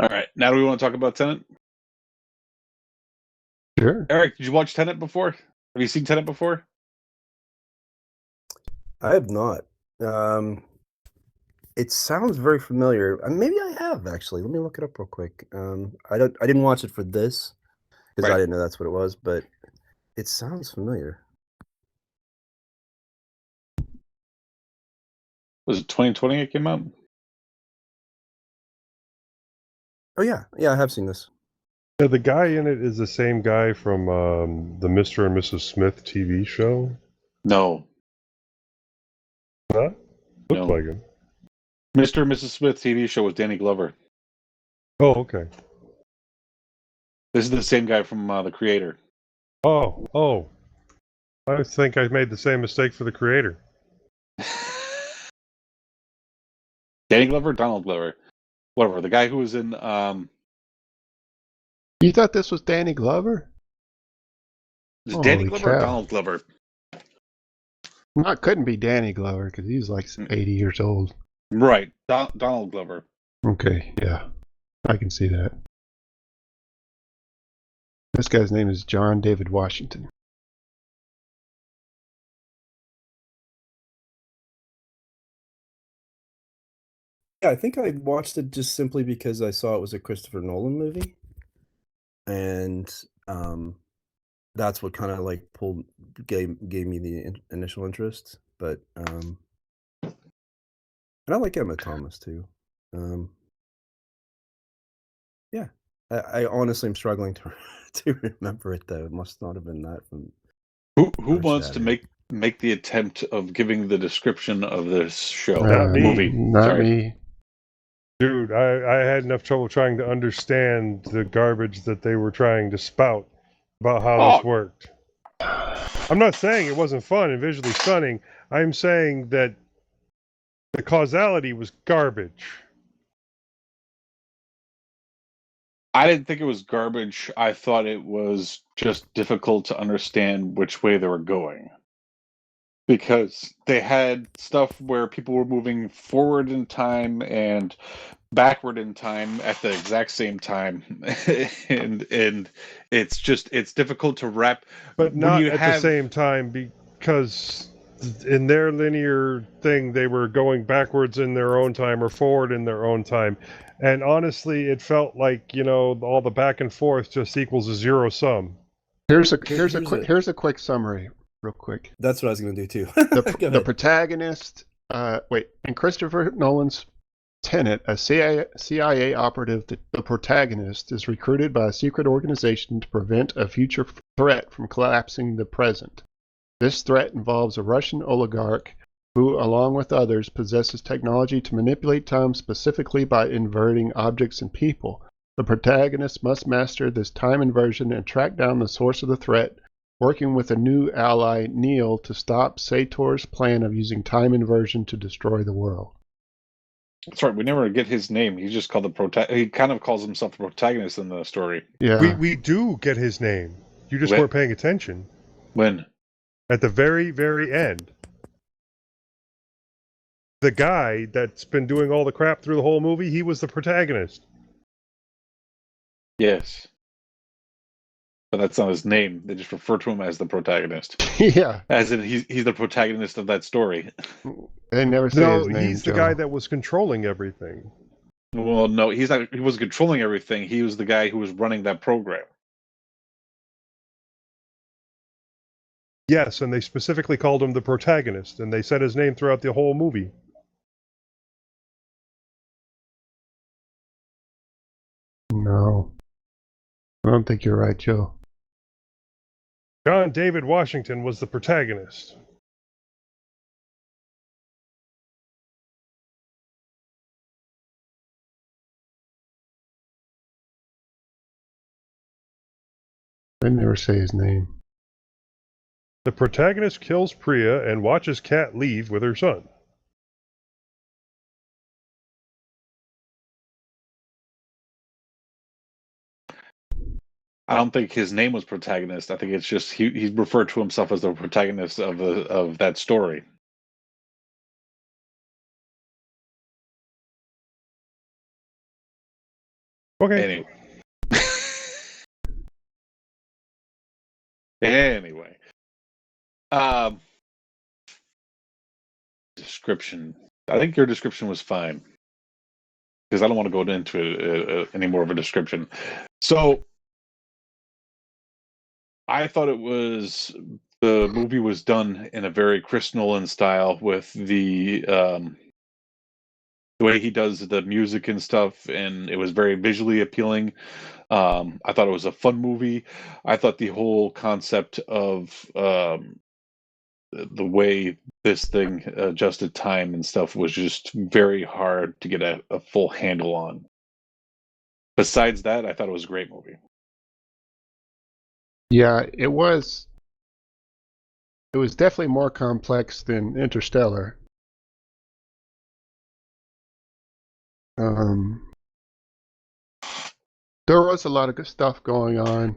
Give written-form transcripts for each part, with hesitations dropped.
All right. Now do we want to talk about Tenet? Sure. Eric, did you watch Tenet before? Have you seen Tenet before? I have not. It sounds very familiar. Maybe I have actually. Let me look it up real quick. I didn't watch it for this because I Right. didn't know that's what it was, but it sounds familiar. Was it 2020 it came out? Oh yeah, I have seen this. Yeah, the guy in it is the same guy from the Mr. and Mrs. Smith TV show. No. Not? Looked No. like him. Mr. and Mrs. Smith TV show was Danny Glover. Oh, okay. This is the same guy from The Creator. Oh. I think I made the same mistake for the creator. Danny Glover, Donald Glover, whatever. The guy who was in. You thought this was Danny Glover? Is it Danny Holy Glover or cow. Donald Glover? No, it couldn't be Danny Glover because he's like 80 years old. Right, Donald Glover. Okay, yeah. I can see that. This guy's name is John David Washington. Yeah, I think I watched it just simply because I saw it was a Christopher Nolan movie, and that's what kind of like gave me the initial interest. But and I like Emma Thomas too. Yeah, I honestly am struggling to remember it though. It must not have been that from. Who wants to make the attempt of giving the description of this show? Not me. Movie. Not me. Dude, I had enough trouble trying to understand the garbage that they were trying to spout about how this worked. I'm not saying it wasn't fun and visually stunning. I'm saying that the causality was garbage. I didn't think it was garbage. I thought it was just difficult to understand which way they were going. Because they had stuff where people were moving forward in time and backward in time at the exact same time. and it's difficult to wrap. But not at the same time, because in their linear thing, they were going backwards in their own time or forward in their own time. And honestly, it felt like, all the back and forth just equals a zero sum. Here's a quick summary, real quick. That's what I was going to do too. The protagonist, in Christopher Nolan's Tenet, a CIA operative, the protagonist is recruited by a secret organization to prevent a future threat from collapsing the present. This threat involves a Russian oligarch who, along with others, possesses technology to manipulate time specifically by inverting objects and people. The protagonist must master this time inversion and track down the source of the threat, working with a new ally, Neil, to stop Sator's plan of using time inversion to destroy the world. That's right. We never get his name. He's just called he kind of calls himself the protagonist in the story. Yeah. We do get his name. You just weren't paying attention. When? At the very, very end. The guy that's been doing all the crap through the whole movie, he was the protagonist. Yes. But that's not his name. They just refer to him as the protagonist. Yeah. As in, he's the protagonist of that story. They never say his name. No, he's the guy that was controlling everything. Well, no, he's not. He wasn't controlling everything. He was the guy who was running that program. Yes, and they specifically called him the protagonist, and they said his name throughout the whole movie. No. I don't think you're right, Joe. John David Washington was the protagonist. They never say his name. The protagonist kills Priya and watches Kat leave with her son. I don't think his name was protagonist. I think it's just he referred to himself as the protagonist of that story. Okay. Anyway. Description. I think your description was fine. Because I don't want to go into any more of a description. So, I thought the movie was done in a very Chris Nolan style with the way he does the music and stuff, and it was very visually appealing. I thought it was a fun movie. I thought the whole concept of the way this thing adjusted time and stuff was just very hard to get a full handle on. Besides that, I thought it was a great movie. Yeah, it was. It was definitely more complex than Interstellar. There was a lot of good stuff going on.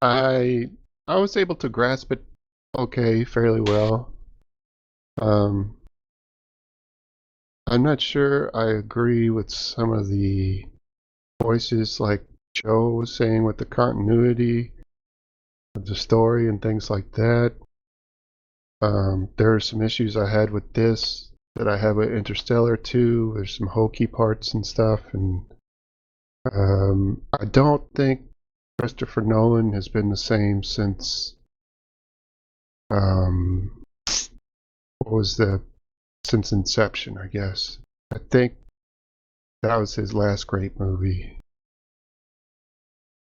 I was able to grasp it fairly well. I'm not sure I agree with some of the voices like Joe was saying with the continuity of the story and things like that. There are some issues I had with this that I have with Interstellar too. There's some hokey parts and stuff, and I don't think Christopher Nolan has been the same since since Inception, I guess. I think that was his last great movie.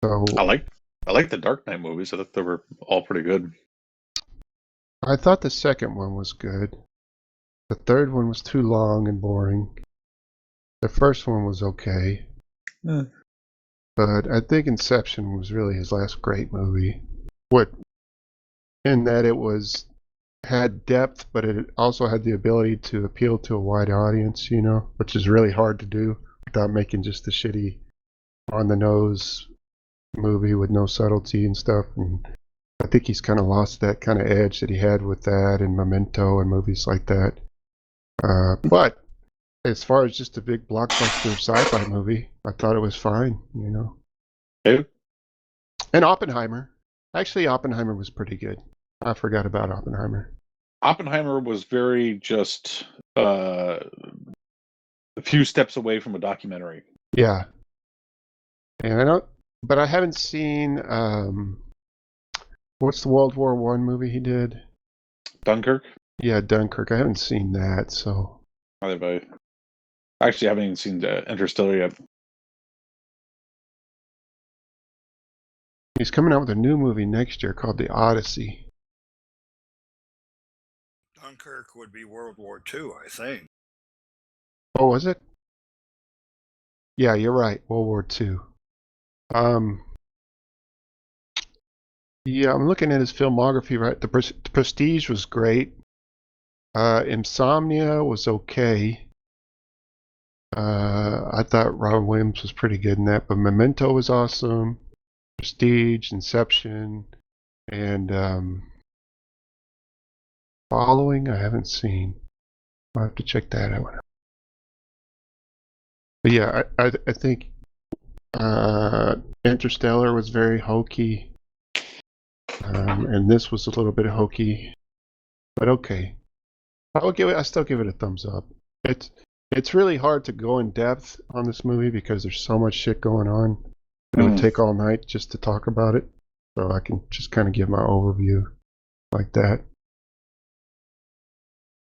So I like the Dark Knight movies. I thought they were all pretty good. I thought the second one was good. The third one was too long and boring. The first one was okay. But I think Inception was really his last great movie. In that it had depth, but it also had the ability to appeal to a wide audience, which is really hard to do without making just a shitty on-the-nose movie with no subtlety and stuff. And I think he's kind of lost that kind of edge that he had with that and Memento and movies like that. But as far as just a big blockbuster sci-fi movie, I thought it was fine, Hey. And Oppenheimer. Actually, Oppenheimer was pretty good. I forgot about Oppenheimer. Oppenheimer was very just a few steps away from a documentary. Yeah. And I haven't seen what's the World War I movie he did? Dunkirk? Yeah, Dunkirk. I haven't seen that, so. I actually haven't even seen Interstellar yet. He's coming out with a new movie next year called The Odyssey. Dunkirk would be World War II, I think. Oh, was it? Yeah, you're right. World War II. Yeah, I'm looking at his filmography, right? The Prestige was great. Insomnia was okay. I thought Robin Williams was pretty good in that, but Memento was awesome. Prestige, Inception, and Following I haven't seen. I'll have to check that out. But yeah, I think Interstellar was very hokey, and this was a little bit hokey, but okay. I still give it a thumbs up. It's really hard to go in depth on this movie because there's so much shit going on. It would take all night just to talk about it, so I can just kind of give my overview like that.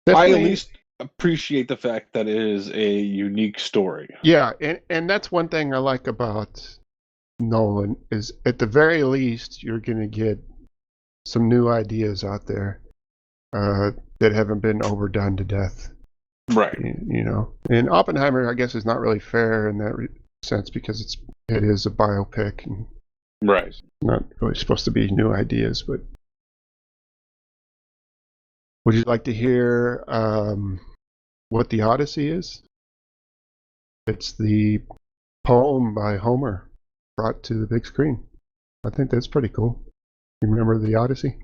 Definitely, I at least appreciate the fact that it is a unique story. Yeah, and that's one thing I like about Nolan is at the very least you're going to get some new ideas out there that haven't been overdone to death. Right. And Oppenheimer, I guess, is not really fair in that sense because it is a biopic and right. Not really supposed to be new ideas. But would you like to hear what the Odyssey is? It's the poem by Homer brought to the big screen. I think that's pretty cool. You remember the Odyssey?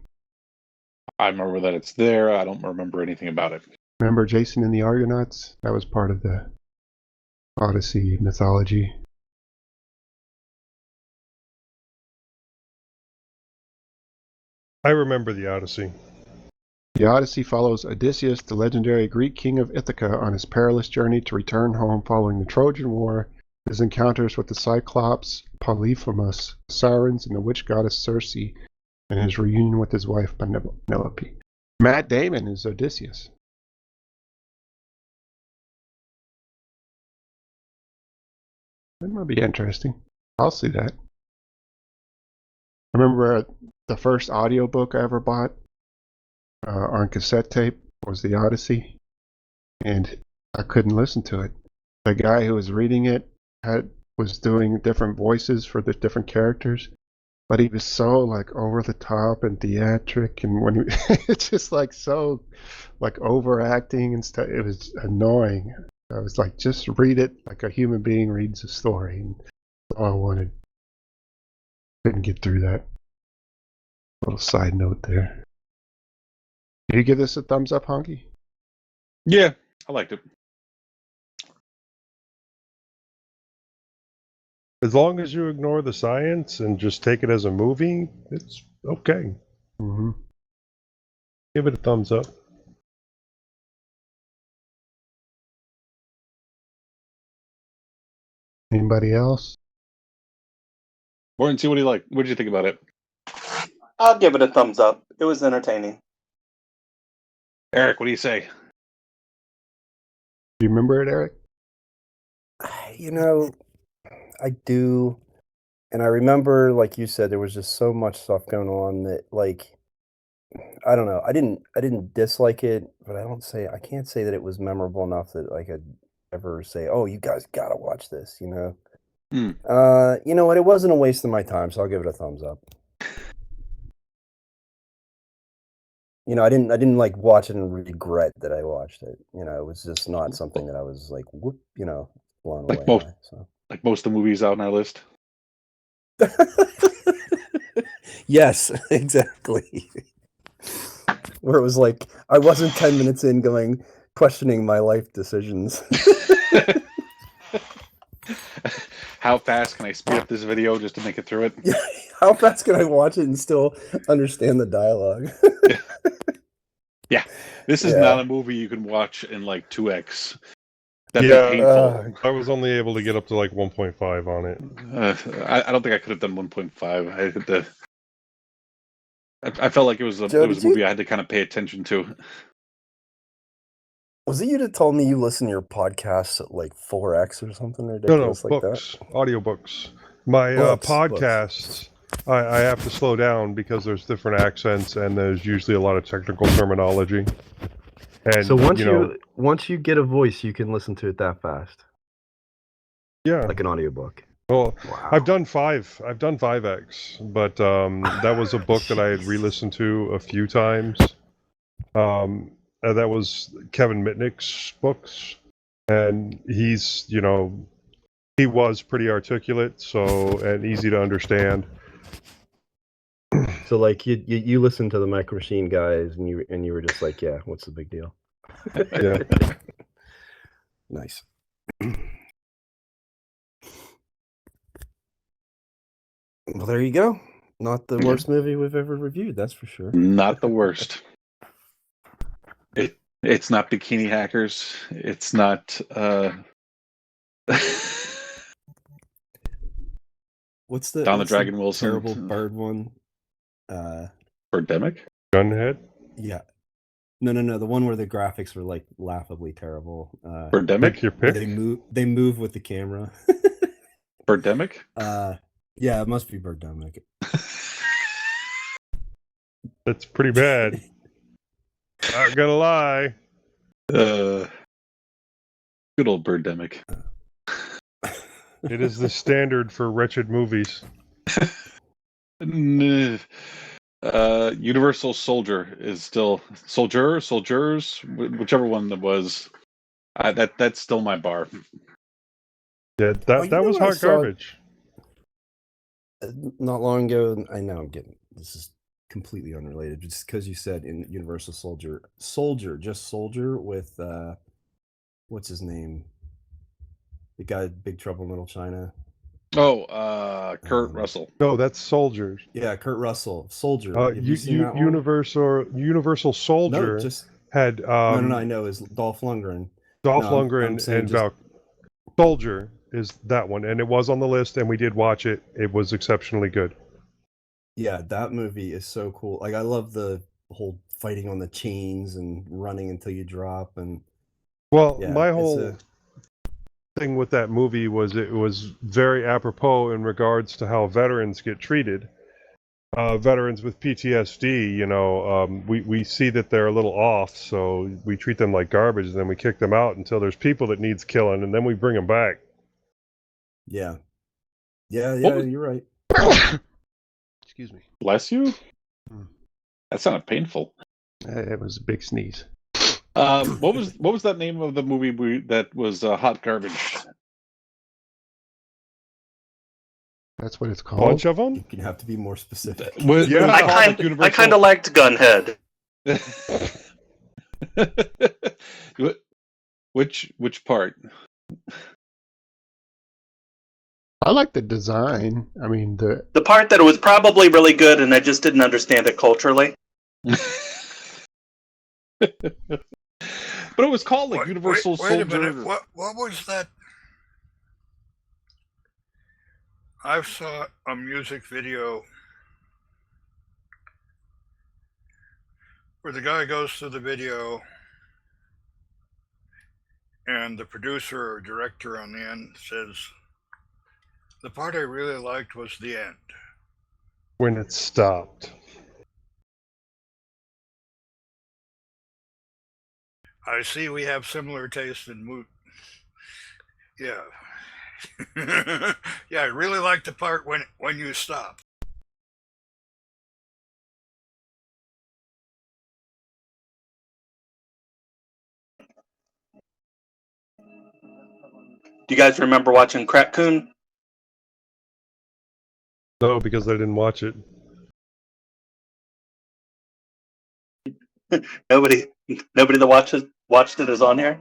I remember that it's there. I don't remember anything about it. Remember Jason and the Argonauts? That was part of the Odyssey mythology. I remember the Odyssey. The Odyssey follows Odysseus, the legendary Greek king of Ithaca, on his perilous journey to return home following the Trojan War, his encounters with the Cyclops Polyphemus, Sirens, and the witch goddess Circe, and his reunion with his wife Penelope. Matt Damon is Odysseus. That might be interesting. I'll see that. I remember the first audiobook I ever bought on cassette tape was The Odyssey, and I couldn't listen to it. The guy who was reading it was doing different voices for the different characters, but he was so like over the top and theatric, and when it's just like so like overacting and stuff. It was annoying. I was like, just read it like a human being reads a story. And that's all I wanted. Couldn't get through that. Little side note there. Did you give this a thumbs up, Honky? Yeah, I liked it. As long as you ignore the science and just take it as a movie, it's okay. Mm-hmm. Give it a thumbs up. Anybody else? Warren, see what do you like? What did you think about it? I'll give it a thumbs up. It was entertaining. Eric, what do you say? Do you remember it, Eric? You know, I do, and I remember, like you said, there was just so much stuff going on that, like, I don't know. I didn't dislike it, but I can't say that it was memorable enough that I could ever say, "Oh, you guys gotta watch this." You know. You know what? It wasn't a waste of my time, so I'll give it a thumbs up. You know, I didn't like watch it and regret that I watched it. You know, it was just not something that I was like, whoop, you know, blown Like away most- by. So. Like most of the movies out on our list. Yes, exactly. Where it was like I wasn't 10 minutes in going questioning my life decisions. How fast can I speed up this video just to make it through it? Yeah, how fast can I watch it and still understand the dialogue? Yeah, this is Yeah. not a movie you can watch in like 2x. That'd Yeah, be painful. I was only able to get up to like 1.5 on it. I don't think I could have done 1.5. I had to. I felt like it was a Joe, movie I had to kind of pay attention to. Was it you that told me you listen to your podcasts at like 4x or something No, ridiculous like books, audiobooks. My Books. podcasts, I have to slow down because there's different accents and there's usually a lot of technical terminology. And So once you know, once you get a voice, you can listen to it that fast, yeah. like an audiobook. Well, Wow. I've done 5x, but that was a book that I had re-listened to a few times. That was Kevin Mitnick's books, and he's, you know, he was pretty articulate, so and easy to understand. So like you listened to the Micro Machine guys, and you were just like, yeah, what's the big deal? Yeah. Nice. Well, there you go. Not the worst movie we've ever reviewed, that's for sure. Not the worst. It's not Bikini Hackers. It's not. What's the Don the what's Dragon Wilson. terrible bird one? Birdemic? Gunhead. Yeah. No. The one where the graphics were like laughably terrible. Birdemic? Pick your Where pick. they move with the camera. Birdemic? Yeah, it must be Birdemic. That's pretty bad. Not gonna lie. Good old Birdemic. It is the standard for wretched movies. Universal Soldier is still Soldiers, whichever one that was. That's still my bar. Yeah, that know was what I hot saw? garbage. Not long ago, I know I'm getting this is completely unrelated, but just because you said in Universal Soldier with what's his name? The guy, Big Trouble in Little China. Oh, Kurt Russell. No, that's Soldiers. Yeah, Kurt Russell, Soldier. Have you seen that one? Universal Soldier No, just had no. I know is Dolph Lundgren. Dolph No, I'm Lundgren saying and just- Soldier is that one, and it was on the list, and we did watch it. It was exceptionally good. Yeah, that movie is so cool. Like I love the whole fighting on the chains and running until you drop. And Well, yeah, my it's whole thing with that movie was it was very apropos in regards to how veterans get treated. Veterans with PTSD, we see that they're a little off, so we treat them like garbage, and then we kick them out until there's people that needs killing, and then we bring them back. yeah, was- you're right. Excuse me. Bless you. Hmm. That sounded painful. It was a big sneeze. What was that name of the movie that was hot garbage? That's what it's called. Bunch of them? You can have to be more specific. Yeah. I kind of liked Gunhead. Which part? I like the design. I mean, The part that was probably really good, and I just didn't understand it culturally. But it was called like Universal wait a Soldier. minute. What was that? I saw a music video where the guy goes through the video and the producer or director on the end says, "The part I really liked was the end." When it stopped. I see we have similar taste in mood. Yeah. Yeah, I really like the part when you stop. Do you guys remember watching Crack Coon? No, because I didn't watch it. Nobody that watched it is on here.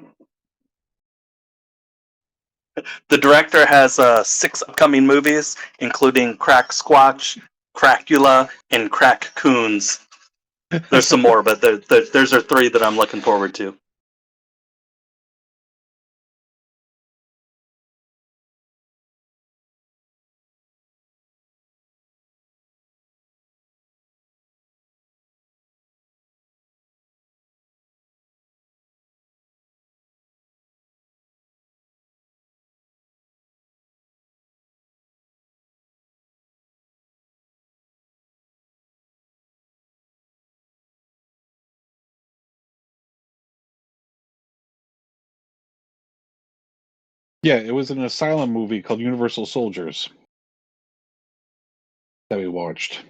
The director has 6 upcoming movies, including Crack Squatch, Crackula, and Crack Coons. There's some more, but those are 3 that I'm looking forward to. Yeah, it was an asylum movie called Universal Soldiers that we watched.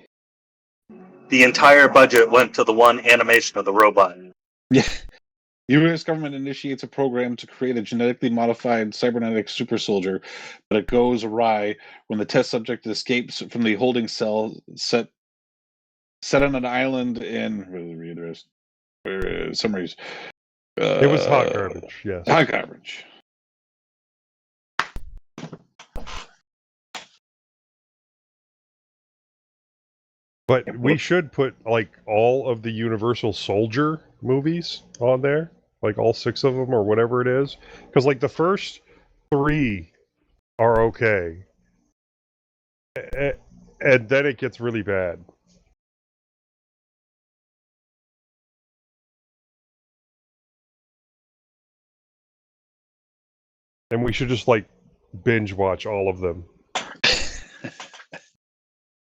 The entire budget went to the one animation of the robot. Yeah. The U.S. government initiates a program to create a genetically modified cybernetic super soldier, but it goes awry when the test subject escapes from the holding cell set on an island in summaries. It was hot garbage, yes. Hot garbage. But we should put like all of the Universal Soldier movies on there, like all 6 of them or whatever it is, because like the first 3 are okay, and then it gets really bad. And we should just like binge watch all of them.